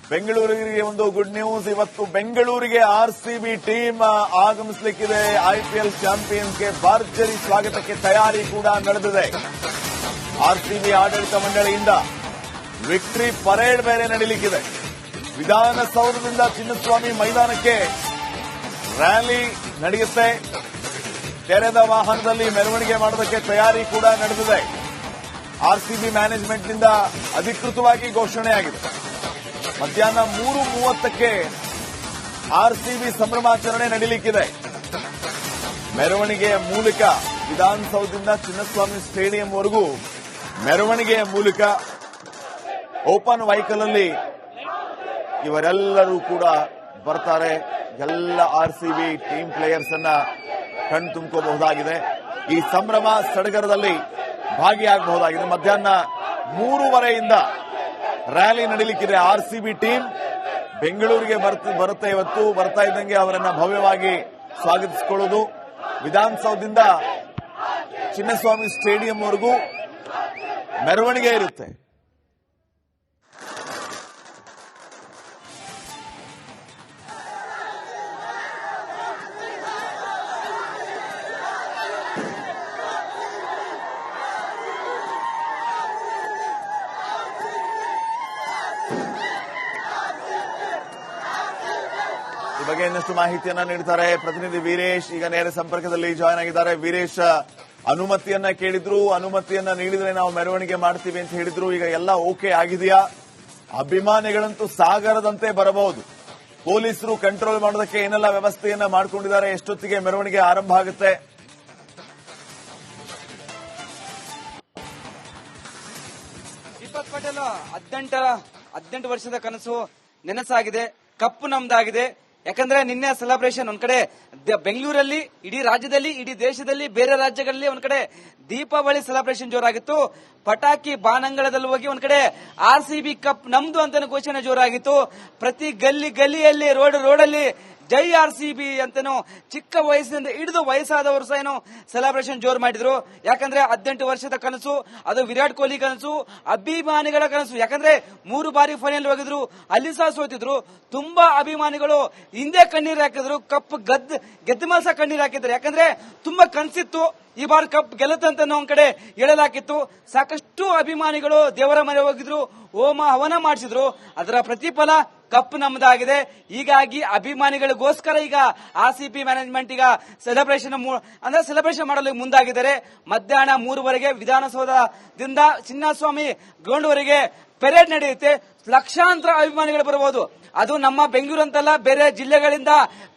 ಬೆಂಗಳೂರಿಗೆ ಒಂದು good news. ಇವತ್ತು ಬೆಂಗಳೂರಿಗೆ ಆರ್ಸಿಬಿ ಟೀಮ್ ಆಗಮಿಸಲಿಕ್ಕಿದೆ. ಐಪಿಎಲ್ ಚಾಂಪಿಯನ್ಸ್ಗೆ ಭರ್ಜರಿ ಸ್ವಾಗತಕ್ಕೆ ತಯಾರಿ ಕೂಡ ನಡೆದಿದೆ. ಆರ್ಸಿಬಿ ಆಡಳಿತ ಮಂಡಳಿಯಿಂದ ವಿಕ್ಟರಿ ಪರೇಡ್ ಬೇರೆ ನಡೆಯಲಿಕ್ಕಿದೆ. ವಿಧಾನಸೌಧದಿಂದ ಚಿನ್ನಸ್ವಾಮಿ ಮೈದಾನಕ್ಕೆ ರ್ಯಾಲಿ ನಡೆಯುತ್ತೆ. ತೆರೆದ ವಾಹನದಲ್ಲಿ ಮೆರವಣಿಗೆ ಮಾಡೋದಕ್ಕೆ ತಯಾರಿ ಕೂಡ ನಡೆದಿದೆ. ಆರ್ಸಿಬಿ ಮ್ಯಾನೇಜ್ಮೆಂಟ್ನಿಂದ ಅಧಿಕೃತವಾಗಿ ಘೋಷಣೆಯಾಗಿದೆ. ಮಧ್ಯಾಹ್ನ 3:30ಕ್ಕೆ ಆರ್ಸಿಬಿ ಸಂಭ್ರಮಾಚರಣೆ ನಡೆಯಲಿಕ್ಕಿದೆ. ಮೆರವಣಿಗೆಯ ಮೂಲಕ ವಿಧಾನಸೌಧದಿಂದ ಚಿನ್ನಸ್ವಾಮಿ ಸ್ಟೇಡಿಯಂವರೆಗೂ ಮೆರವಣಿಗೆಯ ಮೂಲಕ ಓಪನ್ ವೆಹಿಕಲ್ ಅಲ್ಲಿ ಇವರೆಲ್ಲರೂ ಕೂಡ ಬರ್ತಾರೆ. ಎಲ್ಲ ಆರ್ಸಿಬಿ ಟೀಮ್ ಪ್ಲೇಯರ್ಸ್ ಅನ್ನ ಕಣ್ ತುಂಬಿಕೋಬಹುದಾಗಿದೆ. ಈ ಸಂಭ್ರಮ ಸಡಗರದಲ್ಲಿ ಭಾಗಿಯಾಗಬಹುದಾಗಿದೆ. ಮಧ್ಯಾಹ್ನ 3:30ಯಿಂದ ರ್ಯಾಲಿ ನಡೆಯಲಿಕ್ಕಿದೆ. ಆರ್ಸಿಬಿ ಟೀಮ್ ಬೆಂಗಳೂರಿಗೆ ಬರುತ್ತೆ. ಇವತ್ತು ಬರ್ತಾ ಇದ್ದಂಗೆ ಅವರನ್ನ ಭವ್ಯವಾಗಿ ಸ್ವಾಗತಿಸಿಕೊಳ್ಳೋದು. ವಿಧಾನಸೌಧದಿಂದ ಚಿನ್ನಸ್ವಾಮಿ ಸ್ಟೇಡಿಯಂವರೆಗೂ ಮೆರವಣಿಗೆ ಇರುತ್ತೆ. ಈ ಬಗ್ಗೆ ಇನ್ನಷ್ಟು ಮಾಹಿತಿಯನ್ನ ನೀಡ್ತಾರೆ ಪ್ರತಿನಿಧಿ ವೀರೇಶ್. ಈಗ ನೇರ ಸಂಪರ್ಕದಲ್ಲಿ ಜಾಯ್ನ್ ಆಗಿದ್ದಾರೆ. ವೀರೇಶ್, ಅನುಮತಿಯನ್ನ ಕೇಳಿದ್ರು, ಅನುಮತಿಯನ್ನ ನೀಡಿದ್ರೆ ನಾವು ಮೆರವಣಿಗೆ ಮಾಡ್ತೀವಿ ಅಂತ ಹೇಳಿದ್ರು. ಈಗ ಎಲ್ಲ ಓಕೆ ಆಗಿದೆಯಾ? ಅಭಿಮಾನಿಗಳಂತೂ ಸಾಗರದಂತೆ ಬರಬಹುದು. ಪೊಲೀಸರು ಕಂಟ್ರೋಲ್ ಮಾಡೋದಕ್ಕೆ ಏನೆಲ್ಲ ವ್ಯವಸ್ಥೆಯನ್ನ ಮಾಡಿಕೊಂಡಿದ್ದಾರೆ? ಎಷ್ಟೊತ್ತಿಗೆ ಮೆರವಣಿಗೆ ಆರಂಭ ಆಗುತ್ತೆ? ದೀಪಕ್ ಪಟೇಲ್ 18 ವರ್ಷದ ಕನಸು ನೆನಸಾಗಿದೆ. ಕಪ್ಪು ನಮ್ದಾಗಿದೆ. ಯಾಕಂದ್ರೆ ನಿನ್ನೆ ಸೆಲೆಬ್ರೇಷನ್ ಒಂದ್ ಕಡೆ ಬೆಂಗಳೂರಲ್ಲಿ, ಇಡೀ ರಾಜ್ಯದಲ್ಲಿ, ಇಡೀ ದೇಶದಲ್ಲಿ, ಬೇರೆ ರಾಜ್ಯಗಳಲ್ಲಿ ಒಂದ್ ಕಡೆ ದೀಪಾವಳಿ ಸೆಲೆಬ್ರೇಷನ್ ಜೋರಾಗಿತ್ತು. ಪಟಾಕಿ ಬಾನಂಗಳದಲ್ಲಿ ಹೋಗಿ ಒಂದ್ ಕಡೆ ಆರ್ಸಿಬಿ ಕಪ್ ನಮ್ದು ಅಂತ ಘೋಷಣೆ ಜೋರಾಗಿತ್ತು. ಪ್ರತಿ ಗಲ್ಲಿಯಲ್ಲಿ ರೋಡಲ್ಲಿ ಜೈ ಆರ್ಸಿಬಿ ಅಂತನೂ ಚಿಕ್ಕ ವಯಸ್ಸಿನಿಂದ ಹಿಡಿದು ವಯಸ್ಸಾದವರು ಸಹ ಏನೋ ಸೆಲೆಬ್ರೇಷನ್ ಜೋರ್ ಮಾಡಿದ್ರು. ಯಾಕಂದ್ರೆ 18 ವರ್ಷದ ಕನಸು, ಅದು ವಿರಾಟ್ ಕೊಹ್ಲಿ ಕನಸು, ಅಭಿಮಾನಿಗಳ ಕನಸು. ಯಾಕಂದ್ರೆ 3 ಬಾರಿ ಫೈನಲ್ ಹೋಗಿದ್ರು, ಅಲ್ಲಿ ಸಹ ಸೋತಿದ್ರು. ತುಂಬಾ ಅಭಿಮಾನಿಗಳು ಹಿಂದೆ ಕಣ್ಣೀರು ಹಾಕಿದ್ರು. ಕಪ್ ಗೆದ್ದ ಮೇಲೆ ಸಹ ಕಣ್ಣೀರು ಹಾಕಿದ್ರು. ಯಾಕಂದ್ರೆ ತುಂಬಾ ಕನಸಿತ್ತು ಈ ಬಾರಿ ಕಪ್ ಗೆಲ್ಲುತ್ತಂತ ಒಂದ್ ಕಡೆ ಹೇಳಲಾಗಿತ್ತು. ಸಾಕಷ್ಟು ಅಭಿಮಾನಿಗಳು ದೇವರ ಮನೆ ಹೋಗಿದ್ರು, ಹೋಮ ಹವನ ಮಾಡಿಸಿದ್ರು. ಅದರ ಪ್ರತಿಫಲ ಕಪ್ ನಮ್ಮದಾಗಿದೆ. ಹೀಗಾಗಿ ಅಭಿಮಾನಿಗಳಿಗೋಸ್ಕರ ಈಗ ಆರ್ಸಿಬಿ ಮ್ಯಾನೇಜ್ಮೆಂಟ್ ಈಗ ಸೆಲೆಬ್ರೇಷನ್ ಮಾಡಲು ಮುಂದಾಗಿದ್ದಾರೆ. ಮಧ್ಯಾಹ್ನ 3:00ವರೆಗೆ ವಿಧಾನಸೌಧದಿಂದ ಚಿನ್ನಸ್ವಾಮಿ ಗ್ರೌಂಡ್ ವರೆಗೆ ಪೆರೇಡ್ ನಡೆಯುತ್ತೆ. ಲಕ್ಷಾಂತರ ಅಭಿಮಾನಿಗಳು ಬರಬಹುದು. ಅದು ನಮ್ಮ ಬೆಂಗಳೂರು ಅಂತಲ್ಲ, ಬೇರೆ ಜಿಲ್ಲೆಗಳಿಂದ,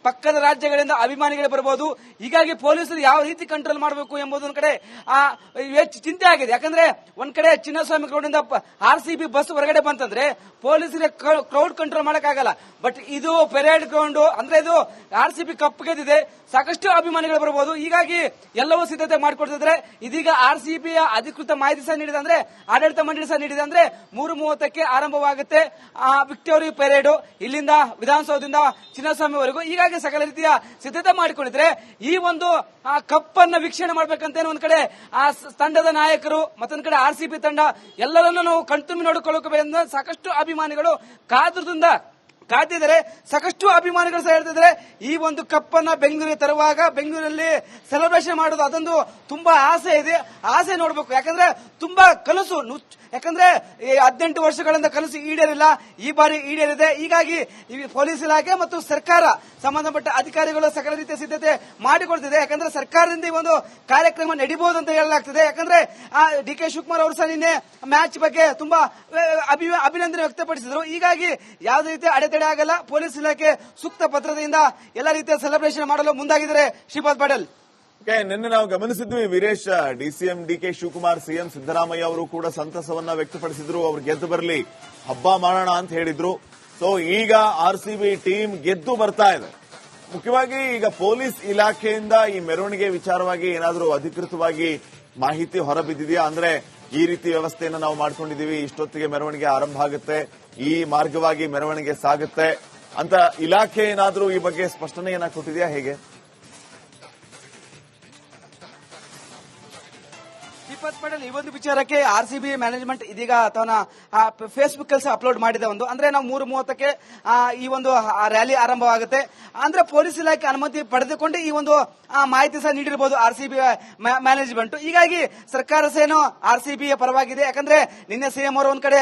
ಪಕ್ಕದ ರಾಜ್ಯಗಳಿಂದ ಅಭಿಮಾನಿಗಳು ಬರಬಹುದು. ಹೀಗಾಗಿ ಪೊಲೀಸರು ಯಾವ ರೀತಿ ಕಂಟ್ರೋಲ್ ಮಾಡಬೇಕು ಎಂಬುದು ಒಂದ್ ಕಡೆ ಚಿಂತೆ ಆಗಿದೆ. ಯಾಕಂದ್ರೆ ಒಂದ್ ಕಡೆ ಚಿನ್ನಸ್ವಾಮಿ ಗ್ರೌಂಡ್ ಇಂದ ಆರ್ಸಿಬಿ ಬಸ್ ಹೊರಗಡೆ ಬಂತಂದ್ರೆ ಪೊಲೀಸರಿಗೆ ಕ್ರೌಡ್ ಕಂಟ್ರೋಲ್ ಮಾಡಕ್ಕಾಗಲ್ಲ. ಬಟ್ ಇದು ಪೆರೇಡ್ ಗ್ರೌಂಡ್ ಅಂದ್ರೆ ಇದು ಆರ್ಸಿಬಿ ಕಪ್ ಗೆದ್ದಿದೆ, ಸಾಕಷ್ಟು ಅಭಿಮಾನಿಗಳು ಬರಬಹುದು. ಹೀಗಾಗಿ ಎಲ್ಲವೂ ಸಿದ್ಧತೆ ಮಾಡಿಕೊಡ್ತಿದ್ರೆ ಇದೀಗ ಆರ್ಸಿಬಿಯ ಅಧಿಕೃತ ಮಾಹಿತಿ ಸಹ ನೀಡಿದೆ, ಅಂದ್ರೆ ಆಡಳಿತ ಮಂಡಳಿ ಸಹ ನೀಡಿದೆ. ಅಂದ್ರೆ 3:30ಕ್ಕೆ ಆರಂಭವಾಗುತ್ತೆ ವಿಕ್ಟೋರಿ ಪೆರೇಡ್ ಇಲ್ಲಿಂದ ವಿಧಾನಸೌಧದಿಂದ ಚಿನ್ನಸ್ವಾಮಿವರೆಗೂ. ಹೀಗಾಗಿ ಸಕಲ ರೀತಿಯ ಸಿದ್ಧತೆ ಮಾಡಿಕೊಂಡಿದ್ರೆ ಈ ಒಂದು ಕಪ್ ಅನ್ನ ವೀಕ್ಷಣೆ ಮಾಡ್ಬೇಕಂತ ಒಂದ್ ಕಡೆ ಆ ತಂಡದ ನಾಯಕರು ಮತ್ತೊಂದ್ ಕಡೆ ಆರ್ಸಿಬಿ ತಂಡ ಎಲ್ಲರನ್ನೂ ನಾವು ಕಣ್ತುಂಬಿ ನೋಡಿಕೊಳ್ಳಬೇಕು. ಸಾಕಷ್ಟು ಅಭಿಮಾನಿಗಳು ಕಾದಿದ್ದಾರೆ. ಸಾಕಷ್ಟು ಅಭಿಮಾನಿಗಳು ಸಹ ಹೇಳ್ತಿದ್ದಾರೆ ಈ ಒಂದು ಕಪ್ ಅನ್ನ ಬೆಂಗಳೂರಿಗೆ ತರುವಾಗ ಬೆಂಗಳೂರಲ್ಲಿ ಸೆಲೆಬ್ರೇಷನ್ ಮಾಡೋದು ಅದೊಂದು ತುಂಬಾ ಆಸೆ ಇದೆ. ಆಸೆ ನೋಡಬೇಕು. ಯಾಕಂದ್ರೆ ತುಂಬಾ ಕನಸು, ಯಾಕಂದ್ರೆ 18 ವರ್ಷಗಳಿಂದ ಕನಸು ಈಡೇರಿಲ್ಲ, ಈ ಬಾರಿ ಈಡೇರಿದೆ. ಹೀಗಾಗಿ ಪೊಲೀಸ್ ಇಲಾಖೆ ಮತ್ತು ಸರ್ಕಾರ ಸಂಬಂಧಪಟ್ಟ ಅಧಿಕಾರಿಗಳು ಸಕಲ ರೀತಿಯ ಸಿದ್ಧತೆ ಮಾಡಿಕೊಡ್ತಿದೆ. ಯಾಕಂದ್ರೆ ಸರ್ಕಾರದಿಂದ ಈ ಒಂದು ಕಾರ್ಯಕ್ರಮ ನಡೀಬಹುದು ಅಂತ ಹೇಳಲಾಗ್ತಿದೆ. ಯಾಕಂದ್ರೆ ಡಿ.ಕೆ. ಶಿವಕುಮಾರ್ ಅವರು ಸಹ ನಿನ್ನೆ ಮ್ಯಾಚ್ ಬಗ್ಗೆ ತುಂಬಾ ಅಭಿನಂದನೆ ವ್ಯಕ್ತಪಡಿಸಿದ್ರು. ಹೀಗಾಗಿ ಯಾವುದೇ ರೀತಿಯ ಅಡೆತಡೆ ಆಗಲ್ಲ. ಪೊಲೀಸ್ ಇಲಾಖೆ ಸೂಕ್ತ ಭದ್ರತೆಯಿಂದ ಎಲ್ಲ ರೀತಿಯ ಸೆಲೆಬ್ರೇಷನ್ ಮಾಡಲು ಮುಂದಾಗಿದ್ದಾರೆ. ಶ್ರೀಪಾದ್ ಪಟೇಲ್, ನಿನ್ನೆ ನಾವು ಗಮನಿಸಿದ್ವಿ ವೀರೇಶ್, ಡಿಸಿಎಂ ಡಿ.ಕೆ. ಶಿವಕುಮಾರ್, ಸಿಎಂ ಸಿದ್ದರಾಮಯ್ಯ ಅವರು ಕೂಡ ಸಂತಸವನ್ನ ವ್ಯಕ್ತಪಡಿಸಿದ್ರು. ಅವ್ರು ಗೆದ್ದು ಬರಲಿ, ಹಬ್ಬ ಮಾಡೋಣ ಅಂತ ಹೇಳಿದ್ರು. ಸೊ ಈಗ ಆರ್ಸಿಬಿ ಟೀಮ್ ಗೆದ್ದು ಬರ್ತಾ ಇದೆ. ಮುಖ್ಯವಾಗಿ ಈಗ ಪೊಲೀಸ್ ಇಲಾಖೆಯಿಂದ ಈ ಮೆರವಣಿಗೆ ವಿಚಾರವಾಗಿ ಏನಾದರೂ ಅಧಿಕೃತವಾಗಿ ಮಾಹಿತಿ ಹೊರಬಿದ್ದಿದೆಯಾ? ಅಂದ್ರೆ ಈ ರೀತಿ ವ್ಯವಸ್ಥೆಯನ್ನು ನಾವು ಮಾಡ್ಕೊಂಡಿದೀವಿ, ಇಷ್ಟೊತ್ತಿಗೆ ಮೆರವಣಿಗೆ ಆರಂಭ ಆಗುತ್ತೆ, ಈ ಮಾರ್ಗವಾಗಿ ಮೆರವಣಿಗೆ ಸಾಗುತ್ತೆ ಅಂತ ಇಲಾಖೆ ಏನಾದರೂ ಈ ಬಗ್ಗೆ ಸ್ಪಷ್ಟನೆಯನ್ನ ಕೊಟ್ಟಿದೆಯಾ? ಹೇಗೆ? ದೀಪಕ್ ಪಟೇಲ್, ಈ ಒಂದು ವಿಚಾರಕ್ಕೆ ಆರ್ಸಿಬಿ ಮ್ಯಾನೇಜ್ಮೆಂಟ್ ಇದೀಗ ತನ್ನ ಫೇಸ್ಬುಕ್ ಅಲ್ಲಿ ಅಪ್ಲೋಡ್ ಮಾಡಿದೆ ಒಂದು ಅಂದ್ರೆ ನಾವು 3:30ಕ್ಕೆ ಈ ಒಂದು ರ್ಯಾಲಿ ಆರಂಭವಾಗುತ್ತೆ ಅಂದ್ರೆ ಪೊಲೀಸ್ ಇಲಾಖೆ ಅನುಮತಿ ಪಡೆದುಕೊಂಡು ಈ ಒಂದು ಮಾಹಿತಿ ಸಹ ನೀಡಿರಬಹುದು ಆರ್ಸಿಬಿ ಮ್ಯಾನೇಜ್ಮೆಂಟ್. ಹೀಗಾಗಿ ಸರ್ಕಾರ ಸೇನೋ ಆರ್ಸಿಬಿಯ ಪರವಾಗಿದೆ. ಯಾಕಂದ್ರೆ ನಿನ್ನೆ ಸಿಎಂ ಅವರು ಒಂದ್ ಕಡೆ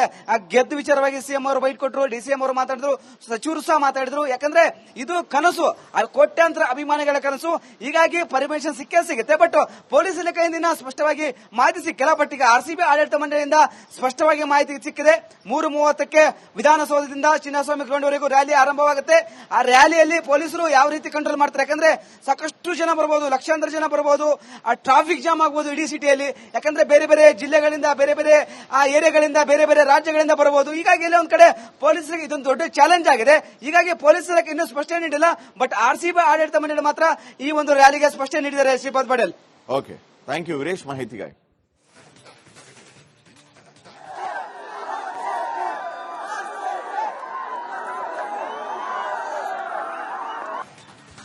ಗೆದ್ದು ವಿಚಾರವಾಗಿ ಸಿಎಂ ಅವರು ಬೈಟ್ ಕೊಟ್ಟರು, ಡಿಸಿಎಂ ಅವರು ಮಾತಾಡಿದ್ರು, ಸಚಿವರು ಸಹ ಮಾತಾಡಿದ್ರು. ಯಾಕಂದ್ರೆ ಇದು ಕನಸು, ಕೋಟ್ಯಾಂತರ ಅಭಿಮಾನಿಗಳ ಕನಸು. ಹೀಗಾಗಿ ಪರ್ಮಿಷನ್ ಸಿಕ್ಕೇ ಸಿಗುತ್ತೆ. ಬಟ್ ಪೊಲೀಸ್ ಇಲಾಖೆಯಿಂದ ಸ್ಪಷ್ಟವಾಗಿ ಮಾಹಿತಿ ಸಿಕ್ಕಿಲ್ಲ. ಬಟ್ ಈಗ ಆರ್ಸಿಬಿ ಆಡಳಿತ ಮಂಡಳಿಯಿಂದ ಸ್ಪಷ್ಟವಾಗಿ ಮಾಹಿತಿ ಸಿಕ್ಕಿದೆ. 3:30ಕ್ಕೆ ವಿಧಾನಸೌಧದಿಂದ ಚಿನ್ನಸ್ವಾಮಿ ಗ್ರೌಂಡ್ ವರೆಗೂ ರ್ಯಾಲಿ ಆರಂಭವಾಗುತ್ತೆ. ಆ ರ್ಯಾಲಿಯಲ್ಲಿ ಪೊಲೀಸರು ಯಾವ ರೀತಿ ಕಂಟ್ರೋಲ್ ಮಾಡ್ತಾರೆ, ಯಾಕಂದ್ರೆ ಸಾಕಷ್ಟು ಜನ ಬರಬಹುದು, ಲಕ್ಷಾಂತರ ಜನ ಬರಬಹುದು, ಟ್ರಾಫಿಕ್ ಜಾಮ್ ಆಗಬಹುದು ಇಡೀ ಸಿಟಿಯಲ್ಲಿ. ಯಾಕಂದ್ರೆ ಬೇರೆ ಬೇರೆ ಜಿಲ್ಲೆಗಳಿಂದ, ಬೇರೆ ಬೇರೆ ಏರಿಯಾಗಳಿಂದ, ಬೇರೆ ಬೇರೆ ರಾಜ್ಯಗಳಿಂದ ಬರಬಹುದು. ಹೀಗಾಗಿ ಇಲ್ಲಿ ಒಂದ್ ಕಡೆ ಪೊಲೀಸರಿಗೆ ಇದೊಂದು ದೊಡ್ಡ ಚಾಲೆಂಜ್ ಆಗಿದೆ. ಹೀಗಾಗಿ ಪೊಲೀಸ್ ಇಲಾಖೆ ಇನ್ನೂ ಸ್ಪಷ್ಟನೆ ನೀಡಿಲ್ಲ. ಬಟ್ ಆರ್ಸಿಬಿ ಆಡಳಿತ ಮಂಡಳಿ ಮಾತ್ರ ಈ ಒಂದು ರ್ಯಾಲಿಗೆ ಸ್ಪಷ್ಟನೆ ನೀಡಿದ್ದಾರೆ. Shripad Patel. Okay, thank you Veeresh ಮಾಹಿತಿಗಾಗಿ.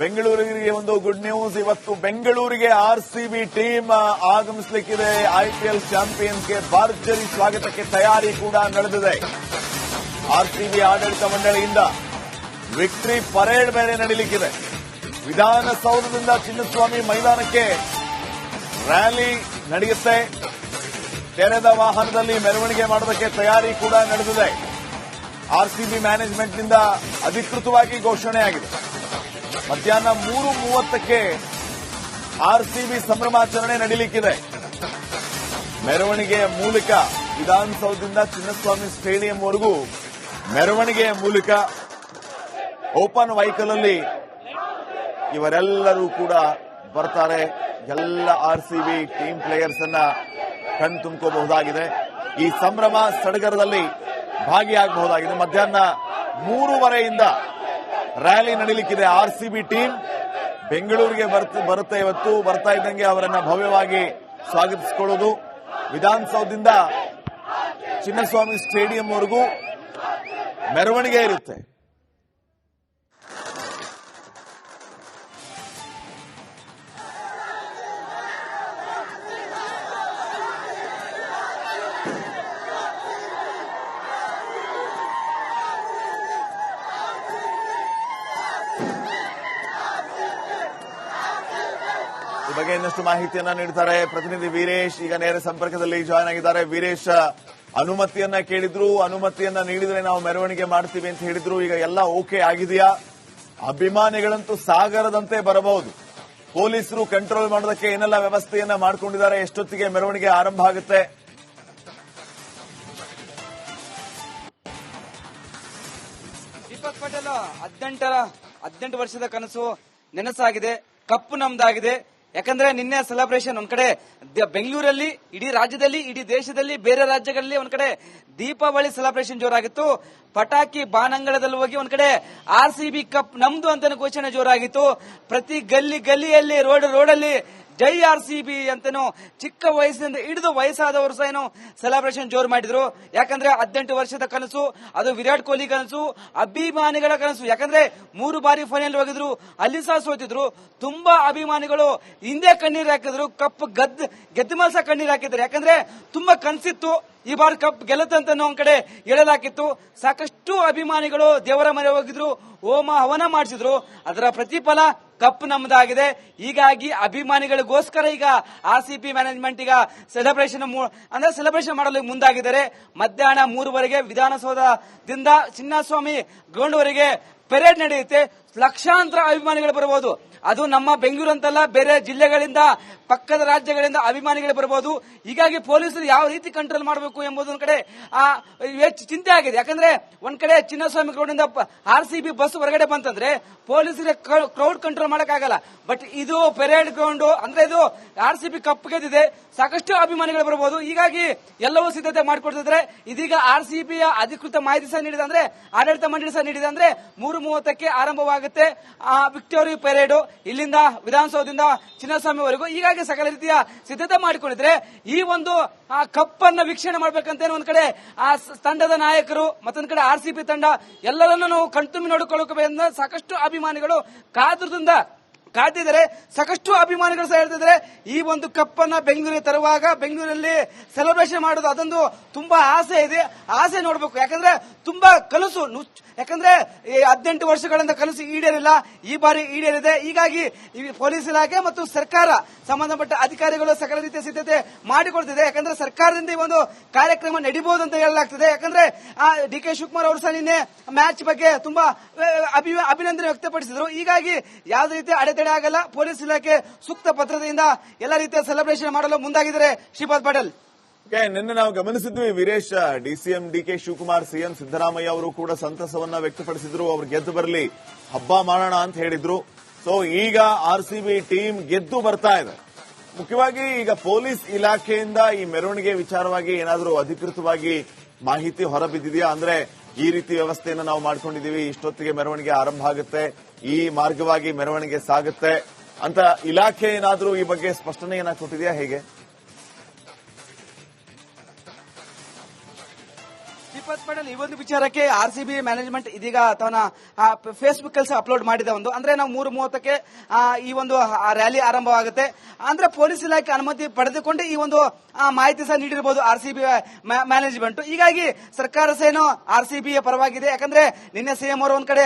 ಬೆಂಗಳೂರಿಗೆ ಒಂದು ಗುಡ್ ನ್ಯೂಸ್. ಇವತ್ತು ಬೆಂಗಳೂರಿಗೆ ಆರ್ಸಿಬಿ ಟೀಮ್ ಆಗಮಿಸಲಿಕ್ಕಿದೆ. ಐಪಿಎಲ್ ಚಾಂಪಿಯನ್ಸ್ಗೆ ಭರ್ಜರಿ ಸ್ವಾಗತಕ್ಕೆ ತಯಾರಿ ಕೂಡ ನಡೆದಿದೆ. ಆರ್ಸಿಬಿ ಆಡಳಿತ ಮಂಡಳಿಯಿಂದ ವಿಕ್ಟರಿ ಪರೇಡ್ ಬೇರೆ ನಡೀಲಿಕ್ಕಿದೆ. ವಿಧಾನಸೌಧದಿಂದ ಚಿನ್ನಸ್ವಾಮಿ ಮೈದಾನಕ್ಕೆ ರ್ಯಾಲಿ ನಡೆಯುತ್ತೆ. ತೆರೆದ ವಾಹನದಲ್ಲಿ ಮೆರವಣಿಗೆ ಮಾಡೋದಕ್ಕೆ ತಯಾರಿ ಕೂಡ ನಡೆದಿದೆ. ಆರ್ಸಿಬಿ ಮ್ಯಾನೇಜ್ಮೆಂಟ್ನಿಂದ ಅಧಿಕೃತವಾಗಿ ಘೋಷಣೆಯಾಗಿದೆ. ಮಧ್ಯಾಹ್ನ 3:30ಕ್ಕೆ ಆರ್ಸಿಬಿ ಸಂಭ್ರಮಾಚರಣೆ ನಡೀಲಿಕ್ಕಿದೆ. ಮೆರವಣಿಗೆಯ ಮೂಲಕ ವಿಧಾನಸೌಧದಿಂದ ಚಿನ್ನಸ್ವಾಮಿ ಸ್ಟೇಡಿಯಂವರೆಗೂ ಮೆರವಣಿಗೆಯ ಮೂಲಕ ಓಪನ್ ವೆಹಿಕಲ್ ಅಲ್ಲಿ ಇವರೆಲ್ಲರೂ ಕೂಡ ಬರ್ತಾರೆ. ಎಲ್ಲ ಆರ್ಸಿಬಿ ಟೀಮ್ ಪ್ಲೇಯರ್ಸ್ ಅನ್ನ ಕಣ್ತುಂಬಿಸಬಹುದಾಗಿದೆ. ಈ ಸಂಭ್ರಮ ಸಡಗರದಲ್ಲಿ ಭಾಗಿಯಾಗಬಹುದಾಗಿದೆ. ಮಧ್ಯಾಹ್ನ 3:30ಯಿಂದ ರ್ಯಾಲಿ ನಡೀಲಿಕ್ಕಿದೆ. ಆರ್ಸಿಬಿ ಟೀಮ್ ಬೆಂಗಳೂರಿಗೆ ಬರುತ್ತೆ. ಇವತ್ತು ಬರ್ತಾ ಇದ್ದಂಗೆ ಅವರನ್ನ ಭವ್ಯವಾಗಿ ಸ್ವಾಗತಿಸಿಕೊಳ್ಳೋದು. ವಿಧಾನಸೌಧದಿಂದ ಚಿನ್ನಸ್ವಾಮಿ ಸ್ಟೇಡಿಯಂವರೆಗೂ ಮೆರವಣಿಗೆ ಇರುತ್ತೆ. ಈ ಬಗ್ಗೆ ಇನ್ನಷ್ಟು ಮಾಹಿತಿಯನ್ನ ನೀಡ್ತಾರೆ ಪ್ರತಿನಿಧಿ ವೀರೇಶ್. ಈಗ ನೇರ ಸಂಪರ್ಕದಲ್ಲಿ ಜಾಯ್ನ್ ಆಗಿದ್ದಾರೆ. ವೀರೇಶ್, ಅನುಮತಿಯನ್ನ ಕೇಳಿದ್ರು, ಅನುಮತಿಯನ್ನ ನೀಡಿದ್ರೆ ನಾವು ಮೆರವಣಿಗೆ ಮಾಡ್ತೀವಿ ಅಂತ ಹೇಳಿದ್ರು. ಈಗ ಎಲ್ಲ ಓಕೆ ಆಗಿದೆಯಾ? ಅಭಿಮಾನಿಗಳಂತೂ ಸಾಗರದಂತೆ ಬರಬಹುದು. ಪೊಲೀಸರು ಕಂಟ್ರೋಲ್ ಮಾಡೋದಕ್ಕೆ ಏನೆಲ್ಲ ವ್ಯವಸ್ಥೆಯನ್ನ ಮಾಡಿಕೊಂಡಿದ್ದಾರೆ? ಎಷ್ಟೊತ್ತಿಗೆ ಮೆರವಣಿಗೆ ಆರಂಭ ಆಗುತ್ತೆ? ದೀಪಕ್ ಪಟೇಲ್ 18 ವರ್ಷದ ಕನಸು ನೆನಸಾಗಿದೆ. ಕಪ್ಪು ನಮ್ದಾಗಿದೆ. ಯಾಕಂದ್ರೆ ನಿನ್ನೆ ಸೆಲೆಬ್ರೇಷನ್ ಒಂದ್ ಕಡೆ ಬೆಂಗಳೂರಲ್ಲಿ, ಇಡೀ ರಾಜ್ಯದಲ್ಲಿ, ಇಡೀ ದೇಶದಲ್ಲಿ, ಬೇರೆ ರಾಜ್ಯಗಳಲ್ಲಿ ಒಂದ್ ಕಡೆ ದೀಪಾವಳಿ ಸೆಲೆಬ್ರೇಷನ್ ಜೋರಾಗಿತ್ತು. ಪಟಾಕಿ ಬಾನಂಗಳದಲ್ಲಿ ಹೋಗಿ ಒಂದ್ ಕಡೆ ಆರ್ಸಿಬಿ ಕಪ್ ನಮ್ದು ಅಂತ ಘೋಷಣೆ ಜೋರಾಗಿತ್ತು. ಪ್ರತಿ ಗಲ್ಲಿಯಲ್ಲಿ, ರೋಡಲ್ಲಿ ಜೈ ಆರ್ಸಿಬಿ ಅಂತನೋ ಚಿಕ್ಕ ವಯಸ್ಸಿನಿಂದ ಹಿಡಿದು ವಯಸ್ಸಾದವರು ಸಹ ಏನೋ ಸೆಲೆಬ್ರೇಷನ್ ಜೋರು ಮಾಡಿದ್ರು. ಯಾಕಂದ್ರೆ 18 ವರ್ಷದ ಕನಸು, ಅದು ವಿರಾಟ್ ಕೊಹ್ಲಿ ಕನಸು, ಅಭಿಮಾನಿಗಳ ಕನಸು. ಯಾಕಂದ್ರೆ 3 ಬಾರಿ ಫೈನಲ್ ಹೋಗಿದ್ರು, ಅಲ್ಲಿ ಸಹ ಸೋತಿದ್ರು. ತುಂಬಾ ಅಭಿಮಾನಿಗಳು ಹಿಂದೆ ಕಣ್ಣೀರು ಹಾಕಿದ್ರು. ಕಪ್ ಗೆದ್ದ ಮೇಲೆ ಸಹ ಕಣ್ಣೀರು ಹಾಕಿದ್ರು. ಯಾಕಂದ್ರೆ ತುಂಬಾ ಕನಸಿತ್ತು ಈ ಬಾರಿ ಕಪ್ ಗೆಲ್ಲುತ್ತಂತ ಒಂದ್ ಕಡೆ ಹೇಳಲಾಗಿತ್ತು. ಸಾಕಷ್ಟು ಅಭಿಮಾನಿಗಳು ದೇವರ ಮನೆ ಹೋಗಿದ್ರು, ಹೋಮ ಹವನ ಮಾಡಿಸಿದ್ರು. ಅದರ ಪ್ರತಿಫಲ ಕಪ್ ನಮ್ಮದಾಗಿದೆ. ಹೀಗಾಗಿ ಅಭಿಮಾನಿಗಳಿಗೋಸ್ಕರ ಈಗ ಆರ್ಸಿಬಿ ಮ್ಯಾನೇಜ್ಮೆಂಟ್ ಈಗ ಸೆಲೆಬ್ರೇಷನ್ ಮಾಡಲು ಮುಂದಾಗಿದ್ದಾರೆ. ಮಧ್ಯಾಹ್ನ 3:00ವರೆಗೆ ವಿಧಾನಸೌಧದಿಂದ ಚಿನ್ನಸ್ವಾಮಿ ಗ್ರೌಂಡ್ ವರೆಗೆ ಪೆರೇಡ್ ನಡೆಯುತ್ತೆ. ಲಕ್ಷಾಂತರ ಅಭಿಮಾನಿಗಳು ಬರಬಹುದು. ಅದು ನಮ್ಮ ಬೆಂಗಳೂರು ಅಂತಲ್ಲ, ಬೇರೆ ಜಿಲ್ಲೆಗಳಿಂದ, ಪಕ್ಕದ ರಾಜ್ಯಗಳಿಂದ ಅಭಿಮಾನಿಗಳು ಬರಬಹುದು. ಹೀಗಾಗಿ ಪೊಲೀಸರು ಯಾವ ರೀತಿ ಕಂಟ್ರೋಲ್ ಮಾಡಬೇಕು ಎಂಬುದು ಒಂದ್ ಕಡೆ ಚಿಂತೆ ಆಗಿದೆ. ಯಾಕಂದ್ರೆ ಒಂದ್ ಕಡೆ ಚಿನ್ನಸ್ವಾಮಿ ಗ್ರೌಂಡ್ ಇಂದ ಆರ್ಸಿಬಿ ಬಸ್ ಹೊರಗಡೆ ಬಂತಂದ್ರೆ ಪೊಲೀಸರಿಗೆ ಕ್ರೌಡ್ ಕಂಟ್ರೋಲ್ ಮಾಡಕ್ಕಾಗಲ್ಲ. ಬಟ್ ಇದು ಪೆರೇಡ್ ಗ್ರೌಂಡ್ ಅಂದ್ರೆ ಇದು ಆರ್ಸಿಬಿ ಕಪ್ ಗೆದ್ದಿದೆ, ಸಾಕಷ್ಟು ಅಭಿಮಾನಿಗಳು ಬರಬಹುದು. ಹೀಗಾಗಿ ಎಲ್ಲವೂ ಸಿದ್ಧತೆ ಮಾಡಿಕೊಡ್ತಿದ್ರೆ ಇದೀಗ ಆರ್ಸಿಬಿಯ ಅಧಿಕೃತ ಮಾಹಿತಿ ಸಹ ನೀಡಿದೆ, ಅಂದ್ರೆ ಆಡಳಿತ ಮಂಡಳಿ ಸಹ ನೀಡಿದೆ. ಅಂದ್ರೆ 3:30ಕ್ಕೆ ಆರಂಭವಾಗುತ್ತೆ ವಿಕ್ಟೋರಿ ಪೆರೇಡ್ ಇಲ್ಲಿಂದ ವಿಧಾನಸೌಧದಿಂದ ಚಿನ್ನಸ್ವಾಮಿವರೆಗೂ. ಹೀಗಾಗಿ ಸಕಲ ರೀತಿಯ ಸಿದ್ಧತೆ ಮಾಡಿಕೊಂಡಿದ್ರೆ ಈ ಒಂದು ಕಪ್ ಅನ್ನ ವೀಕ್ಷಣೆ ಮಾಡ್ಬೇಕಂತ ಒಂದ್ ಕಡೆ ಆ ತಂಡದ ನಾಯಕರು, ಮತ್ತೊಂದ್ ಕಡೆ ಆರ್ಸಿಬಿ ತಂಡ ಎಲ್ಲರನ್ನೂ ನಾವು ಕಣ್ತುಂಬಿ ನೋಡಿಕೊಳ್ಳಬೇಕು. ಸಾಕಷ್ಟು ಅಭಿಮಾನಿಗಳು ಕಾತುರದಿಂದ ಕಾದಿದ್ದಾರೆ. ಸಾಕಷ್ಟು ಅಭಿಮಾನಿಗಳು ಸಹ ಹೇಳ್ತಿದ್ದಾರೆ ಈ ಒಂದು ಕಪ್ಪನ್ನ ಬೆಂಗಳೂರಿಗೆ ತರುವಾಗ ಬೆಂಗಳೂರಲ್ಲಿ ಸೆಲೆಬ್ರೇಷನ್ ಮಾಡೋದು ಅದೊಂದು ತುಂಬಾ ಆಸೆ ಇದೆ. ಆಸೆ ನೋಡ್ಬೇಕು, ಯಾಕಂದ್ರೆ ತುಂಬಾ ಕನಸು, ಯಾಕಂದ್ರೆ 18 ವರ್ಷಗಳಿಂದ ಕನಸು ಈಡೇರಿಲ್ಲ, ಈ ಬಾರಿ ಈಡೇರಿದೆ. ಹೀಗಾಗಿ ಈ ಪೊಲೀಸ್ ಇಲಾಖೆ ಮತ್ತು ಸರ್ಕಾರ ಸಂಬಂಧಪಟ್ಟ ಅಧಿಕಾರಿಗಳು ಸಕಲ ರೀತಿಯ ಸಿದ್ಧತೆ ಮಾಡಿಕೊಳ್ತಿದೆ. ಯಾಕಂದ್ರೆ ಸರ್ಕಾರದಿಂದ ಈ ಒಂದು ಕಾರ್ಯಕ್ರಮ ನಡೀಬಹುದು ಅಂತ ಹೇಳಲಾಗ್ತಿದೆ. ಯಾಕಂದ್ರೆ ಡಿ ಕೆ ಶಿವಕುಮಾರ್ ಅವರು ಸಹ ನಿನ್ನೆ ಮ್ಯಾಚ್ ಬಗ್ಗೆ ತುಂಬಾ ಅಭಿನಂದನೆ ವ್ಯಕ್ತಪಡಿಸಿದ್ರು. ಹೀಗಾಗಿ ಯಾವುದೇ ರೀತಿಯ ಅಡೆತಡೆ ಆಗಲ್ಲ. ಪೊಲೀಸ್ ಇಲಾಖೆ ಸೂಕ್ತ ಪತ್ರದಿಂದ ಎಲ್ಲ ರೀತಿಯ ಸೆಲೆಬ್ರೇಷನ್ ಮಾಡಲು ಮುಂದಾಗಿದ್ದಾರೆ. ಶ್ರೀಪಾದ್ ಪಾಟೀಲ್, ನಿನ್ನೆ ನಾವು ಗಮನಿಸಿದ್ವಿ Veeresh, DCM DK Shivakumar, CM Siddaramaiah ಅವರು ಕೂಡ ಸಂತಸವನ್ನ ವ್ಯಕ್ತಪಡಿಸಿದ್ರು. ಅವ್ರು ಗೆದ್ದು ಬರಲಿ, ಹಬ್ಬ ಮಾಡೋಣ ಅಂತ ಹೇಳಿದ್ರು. ಸೊ ಈಗ ಆರ್ಸಿಬಿ ಟೀಮ್ ಗೆದ್ದು ಬರ್ತಾ ಇದೆ. ಮುಖ್ಯವಾಗಿ ಈಗ ಪೊಲೀಸ್ ಇಲಾಖೆಯಿಂದ ಈ ಮೆರವಣಿಗೆ ವಿಚಾರವಾಗಿ ಏನಾದರೂ ಅಧಿಕೃತವಾಗಿ ಮಾಹಿತಿ ಹೊರಬಿದ್ದಿದೆಯಾ? ಅಂದ್ರೆ ಈ ರೀತಿ ವ್ಯವಸ್ಥೆಯನ್ನು ನಾವು ಮಾಡ್ಕೊಂಡಿದೀವಿ, ಇಷ್ಟೊತ್ತಿಗೆ ಮೆರವಣಿಗೆ ಆರಂಭ ಆಗುತ್ತೆ, ಈ ಮಾರ್ಗವಾಗಿ ಮೆರವಣಿಗೆ ಸಾಗುತ್ತೆ ಅಂತ ಇಲಾಖೆ ಏನಾದರೂ ಈ ಬಗ್ಗೆ ಸ್ಪಷ್ಟನೆಯನ್ನ ಕೊಟ್ಟಿದೆಯಾ? ಹೇಗೆ? ಶ್ರೀಪಾದ್ ಪಾಟೀಲ್, ಈ ಒಂದು ವಿಚಾರಕ್ಕೆ ಆರ್ಸಿಬಿ ಮ್ಯಾನೇಜ್ಮೆಂಟ್ ಇದೀಗ ತನ್ನ ಫೇಸ್ಬುಕ್ ಅಲ್ಲಿ ಅಪ್ಲೋಡ್ ಮಾಡಿದ ಒಂದು, ಅಂದ್ರೆ ನಾವು 3:30ಕ್ಕೆ ಈ ಒಂದು ರ್ಯಾಲಿ ಆರಂಭವಾಗುತ್ತೆ. ಅಂದ್ರೆ ಪೊಲೀಸ್ ಇಲಾಖೆ ಅನುಮತಿ ಪಡೆದುಕೊಂಡು ಈ ಒಂದು ಮಾಹಿತಿ ಸಹ ನೀಡಿರಬಹುದು ಆರ್ಸಿಬಿ ಮ್ಯಾನೇಜ್ಮೆಂಟ್. ಹೀಗಾಗಿ ಸರ್ಕಾರ ಸೇನೋ ಆರ್ಸಿಬಿಯ ಪರವಾಗಿದೆ. ಯಾಕಂದ್ರೆ ನಿನ್ನೆ ಸಿಎಂ ಅವರು ಒಂದ್ ಕಡೆ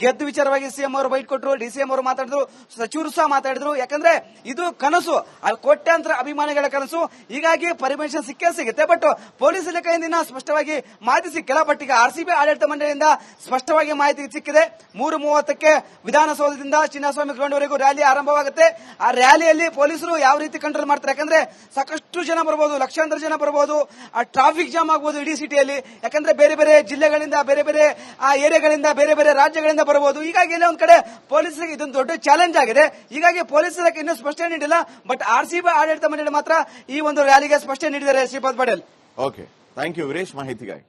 ಗೆದ್ದು ವಿಚಾರವಾಗಿ ಸಿಎಂ ಅವರು ಬೈಟ್ ಕೊಟ್ಟರು, ಡಿಸಿಎಂ ಅವರು ಮಾತಾಡಿದ್ರು, ಸಚಿವರು ಸಹ ಮಾತಾಡಿದ್ರು. ಯಾಕಂದ್ರೆ ಇದು ಕನಸು, ಕೋಟ್ಯಾಂತರ ಅಭಿಮಾನಿಗಳ ಕನಸು. ಹೀಗಾಗಿ ಪರ್ಮಿಷನ್ ಸಿಕ್ಕೇ ಸಿಗುತ್ತೆ. ಬಟ್ ಪೊಲೀಸ್ ಇಲಾಖೆಯಿಂದ ಸ್ಪಷ್ಟವಾಗಿ ಮಾಹಿತಿ ಸಿಕ್ಕಿಲ್ಲ. ಬಟ್ ಈಗ ಆರ್ಸಿಬಿ ಆಡಳಿತ ಮಂಡಳಿಯಿಂದ ಸ್ಪಷ್ಟವಾಗಿ ಮಾಹಿತಿ ಸಿಕ್ಕಿದೆ. 3:30ಕ್ಕೆ ವಿಧಾನಸೌಧದಿಂದ ಚಿನ್ನಸ್ವಾಮಿ ಗ್ರೌಂಡ್ ವರೆಗೂ ರ್ಯಾಲಿ ಆರಂಭವಾಗುತ್ತೆ. ಆ ರ್ಯಾಲಿಯಲ್ಲಿ ಪೊಲೀಸರು ಯಾವ ರೀತಿ ಕಂಟ್ರೋಲ್ ಮಾಡ್ತಾರೆ? ಯಾಕಂದ್ರೆ ಸಾಕಷ್ಟು ಜನ ಬರಬಹುದು, ಲಕ್ಷಾಂತರ ಜನ ಬರಬಹುದು, ಆ ಟ್ರಾಫಿಕ್ ಜಾಮ್ ಆಗಬಹುದು ಇಡೀ ಸಿಟಿಯಲ್ಲಿ. ಯಾಕಂದ್ರೆ ಬೇರೆ ಬೇರೆ ಜಿಲ್ಲೆಗಳಿಂದ, ಬೇರೆ ಬೇರೆ ಏರಿಯಾಗಳಿಂದ, ಬೇರೆ ಬೇರೆ ರಾಜ್ಯಗಳಿಂದ ಬರಬಹುದು. ಹೀಗಾಗಿ ಎಲ್ಲ ಒಂದ್ ಕಡೆ ಪೊಲೀಸರಿಗೆ ಇದೊಂದು ದೊಡ್ಡ ಚಾಲೆಂಜ್ ಆಗಿದೆ. ಹೀಗಾಗಿ ಪೊಲೀಸ್ ಇಲಾಖೆ ಇನ್ನೂ ಸ್ಪಷ್ಟನೆ ನೀಡಿಲ್ಲ. ಬಟ್ ಆರ್ಸಿಬಿ ಆಡಳಿತ ಮಂಡಳಿ ಮಾತ್ರ ಈ ಒಂದು ರ್ಯಾಲಿಗೆ ಸ್ಪಷ್ಟನೆ ನೀಡಿದ್ದಾರೆ. Shripad Patil, okay, thank you Veeresh ಮಾಹಿತಿಗಾಗಿ.